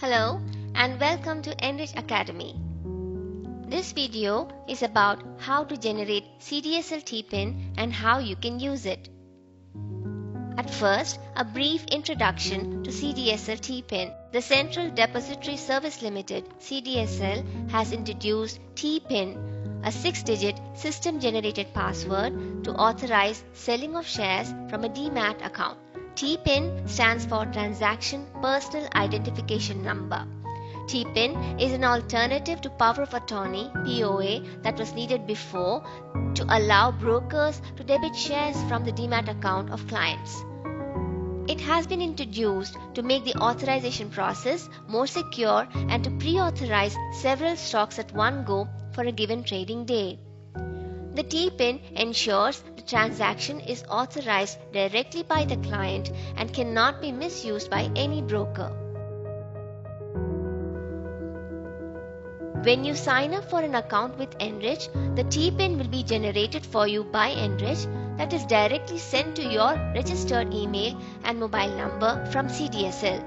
Hello and welcome to Enrich Academy. This video is about how to generate CDSL TPIN and how you can use it. At first, a brief introduction to CDSL TPIN. The Central Depository Service Limited (CDSL) has introduced TPIN, a 6-digit system-generated password to authorize selling of shares from a Demat account. TPIN stands for Transaction Personal Identification Number. TPIN is an alternative to Power of Attorney (POA) that was needed before to allow brokers to debit shares from the Demat account of clients. It has been introduced to make the authorization process more secure and to pre-authorize several stocks at one go for a given trading day. The TPIN ensures the transaction is authorized directly by the client and cannot be misused by any broker. When you sign up for an account with Enrich, the TPIN will be generated for you by Enrich, that is directly sent to your registered email and mobile number from CDSL.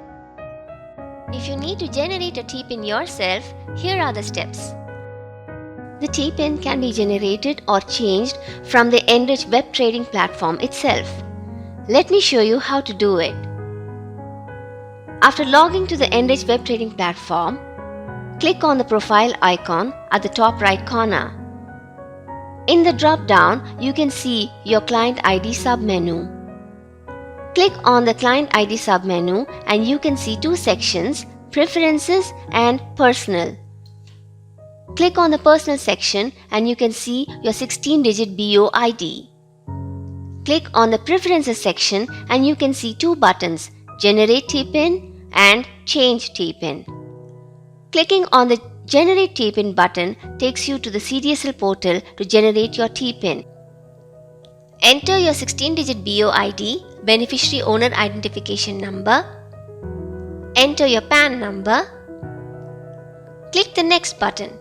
If you need to generate a TPIN yourself, here are the steps. The TPIN can be generated or changed from the Enrich web trading platform itself. Let me show you how to do it. After logging to the Enrich web trading platform, click on the profile icon at the top right corner. In the drop-down, you can see your Client ID submenu. Click on the Client ID submenu and you can see two sections, Preferences and Personal. Click on the Personal section and you can see your 16-digit BO ID. Click on the Preferences section and you can see two buttons, Generate TPIN and Change TPIN. Clicking on the Generate TPIN button takes you to the CDSL portal to generate your TPIN. Enter your 16-digit BO ID, Beneficiary Owner Identification Number. Enter your PAN number. Click the Next button.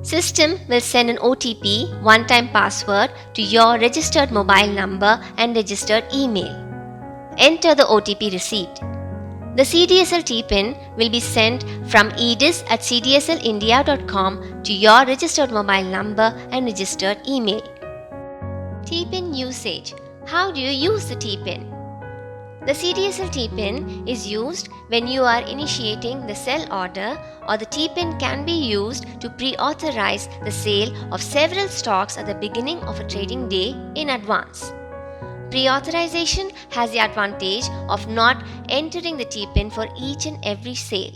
System will send an OTP, one-time password, to your registered mobile number and registered email. Enter the OTP receipt. The CDSL TPIN will be sent from edis@cdslindia.com to your registered mobile number and registered email. TPIN Usage. How do you use the TPIN? The CDSL TPIN is used when you are initiating the sell order, or the TPIN can be used to pre-authorize the sale of several stocks at the beginning of a trading day in advance. Pre-authorization has the advantage of not entering the TPIN for each and every sale.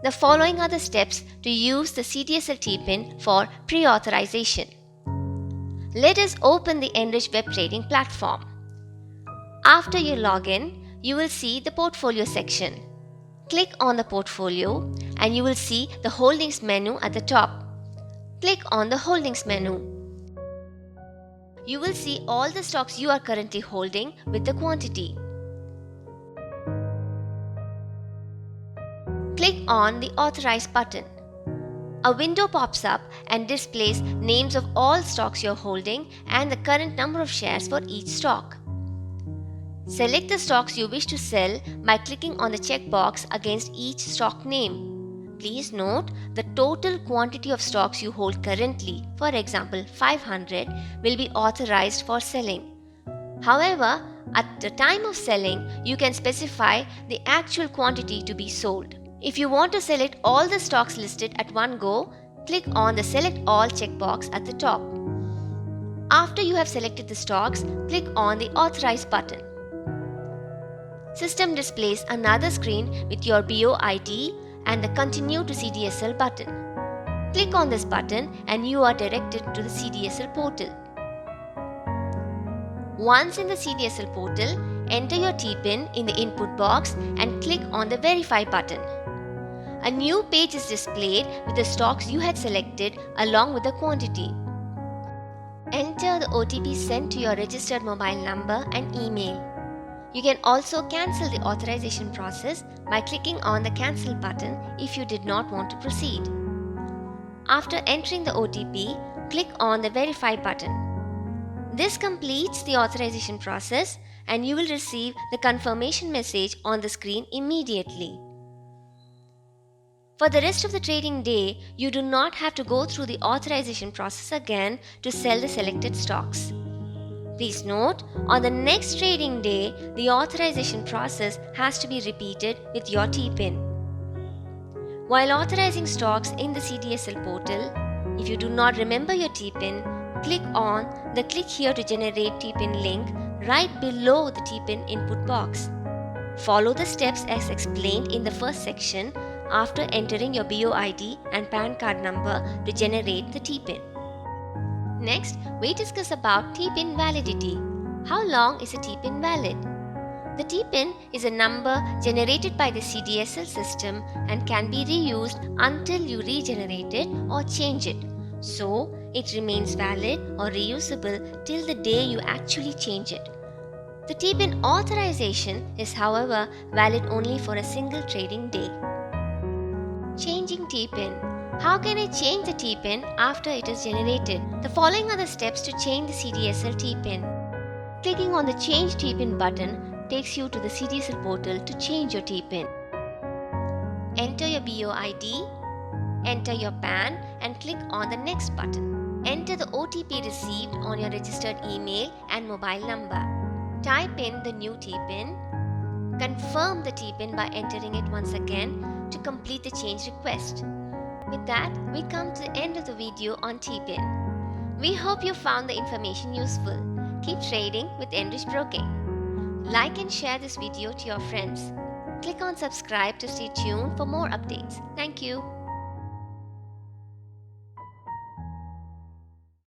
The following are the steps to use the CDSL TPIN for pre-authorization. Let us open the Enrich web trading platform. After you log in, you will see the portfolio section. Click on the portfolio and you will see the holdings menu at the top. Click on the holdings menu. You will see all the stocks you are currently holding with the quantity. Click on the Authorize button. A window pops up and displays names of all stocks you're holding and the current number of shares for each stock. Select the stocks you wish to sell by clicking on the checkbox against each stock name. Please note the total quantity of stocks you hold currently, for example 500, will be authorized for selling. However, at the time of selling, you can specify the actual quantity to be sold. If you want to select all the stocks listed at one go, click on the Select All checkbox at the top. After you have selected the stocks, click on the Authorize button. System displays another screen with your BO ID and the Continue to CDSL button. Click on this button and you are directed to the CDSL portal. Once in the CDSL portal, enter your TPIN in the input box and click on the Verify button. A new page is displayed with the stocks you had selected along with the quantity. Enter the OTP sent to your registered mobile number and email. You can also cancel the authorization process by clicking on the Cancel button if you did not want to proceed. After entering the OTP, click on the Verify button. This completes the authorization process and you will receive the confirmation message on the screen immediately. For the rest of the trading day, you do not have to go through the authorization process again to sell the selected stocks. Please note, on the next trading day, the authorization process has to be repeated with your TPIN. While authorizing stocks in the CDSL portal, if you do not remember your TPIN, click on the Click Here to Generate TPIN link right below the TPIN input box. Follow the steps as explained in the first section after entering your BOID and PAN card number to generate the TPIN. Next, we discuss about TPIN validity. How long is a TPIN valid? The TPIN is a number generated by the CDSL system and can be reused until you regenerate it or change it. So, it remains valid or reusable till the day you actually change it. The TPIN authorization is, however, valid only for a single trading day. Changing TPIN. How can I change the TPIN after it is generated? The following are the steps to change the CDSL TPIN. Clicking on the Change TPIN button takes you to the CDSL portal to change your TPIN. Enter your BOID, enter your PAN and click on the Next button. Enter the OTP received on your registered email and mobile number. Type in the new TPIN. Confirm the TPIN by entering it once again to complete the change request. With that, we come to the end of the video on TPIN. We hope you found the information useful. Keep trading with Enrich Broking. Like and share this video to your friends. Click on subscribe to stay tuned for more updates. Thank you.